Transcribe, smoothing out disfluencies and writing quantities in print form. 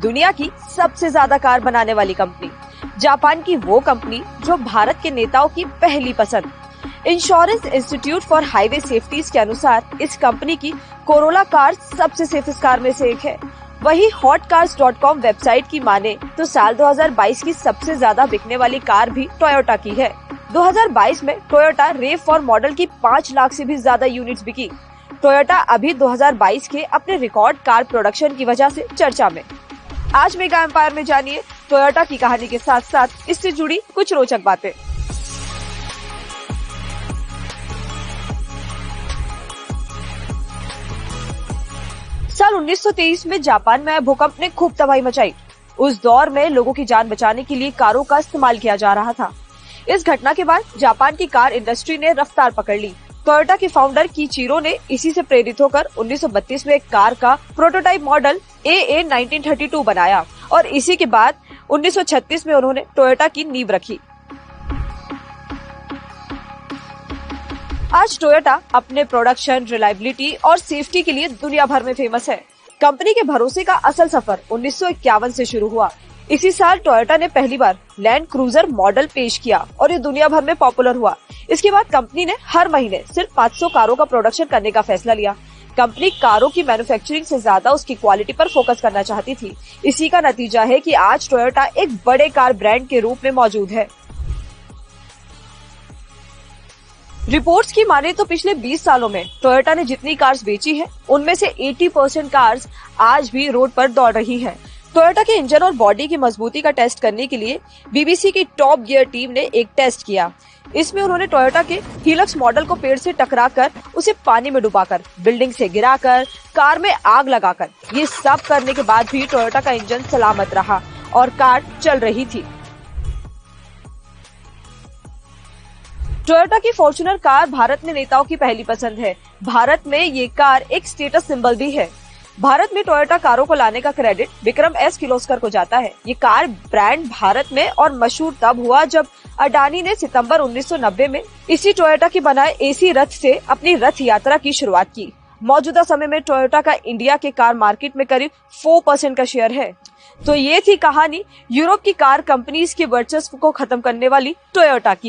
दुनिया की सबसे ज्यादा कार बनाने वाली कंपनी, जापान की वो कंपनी जो भारत के नेताओं की पहली पसंद। Insurance institute for highway safeties के अनुसार इस कंपनी की कोरोला कार सबसे सेफेस्ट कार में से एक है। वही hotcars.com वेबसाइट की माने तो साल 2022 की सबसे ज्यादा बिकने वाली कार भी टोयोटा की है। 2022 में टोयोटा RAV4 मॉडल की 5 लाख से भी ज्यादा यूनिट्स बिकी। टोयोटा अभी 2022 के अपने रिकॉर्ड कार प्रोडक्शन की वजह से चर्चा में। आज मेगा एम्पायर में जानिए टोयोटा की कहानी के साथ साथ इससे जुड़ी कुछ रोचक बातें। साल 1923 में जापान में आए भूकंप ने खूब तबाही मचाई। उस दौर में लोगों की जान बचाने के लिए कारों का इस्तेमाल किया जा रहा था। इस घटना के बाद जापान की कार इंडस्ट्री ने रफ्तार पकड़ ली। टोयोटा के फाउंडर कीचिरो ने इसी से प्रेरित होकर 1932 में एक कार का प्रोटोटाइप मॉडल AA 1932 बनाया और इसी के बाद 1936 में उन्होंने टोयोटा की नींव रखी। आज टोयोटा अपने प्रोडक्शन, रिलायबिलिटी और सेफ्टी के लिए दुनिया भर में फेमस है। कंपनी के भरोसे का असल सफर 1951 से शुरू हुआ। इसी साल टोयोटा ने पहली बार लैंड क्रूजर मॉडल पेश किया और ये दुनिया भर में पॉपुलर हुआ। इसके बाद कंपनी ने हर महीने सिर्फ 500 कारों का प्रोडक्शन करने का फैसला लिया। कंपनी कारों की मैन्युफैक्चरिंग से ज्यादा उसकी क्वालिटी पर फोकस करना चाहती थी। इसी का नतीजा है कि आज टोयोटा एक बड़े कार ब्रांड के रूप में मौजूद है। रिपोर्ट्स की माने तो पिछले 20 सालों में टोयोटा ने जितनी कार्स बेची है, उनमें से 80% कार्स आज भी रोड पर दौड़ रही हैं। टोयोटा के इंजन और बॉडी की मजबूती का टेस्ट करने के लिए BBC की टॉप गियर टीम ने एक टेस्ट किया। इसमें उन्होंने टोयोटा के हिलक्स मॉडल को पेड़ से टकराकर, उसे पानी में डुबाकर, बिल्डिंग से गिराकर, कार में आग लगाकर, ये सब करने के बाद भी टोयोटा का इंजन सलामत रहा और कार चल रही थी। टोयोटा की फॉर्च्यूनर कार भारत में नेताओं की पहली पसंद है। भारत में ये कार एक स्टेटस सिंबल भी है। भारत में टोयोटा कारों को लाने का क्रेडिट विक्रम S किर्लोस्कर को जाता है। ये कार ब्रांड भारत में और मशहूर तब हुआ जब अडानी ने सितंबर 1990 में इसी टोयोटा के बनाए AC रथ से अपनी रथ यात्रा की शुरुआत की। मौजूदा समय में टोयोटा का इंडिया के कार मार्केट में करीब 4% का शेयर है। तो ये थी कहानी यूरोप की कार कंपनीज के वर्चस्व को खत्म करने वाली टोयोटा की।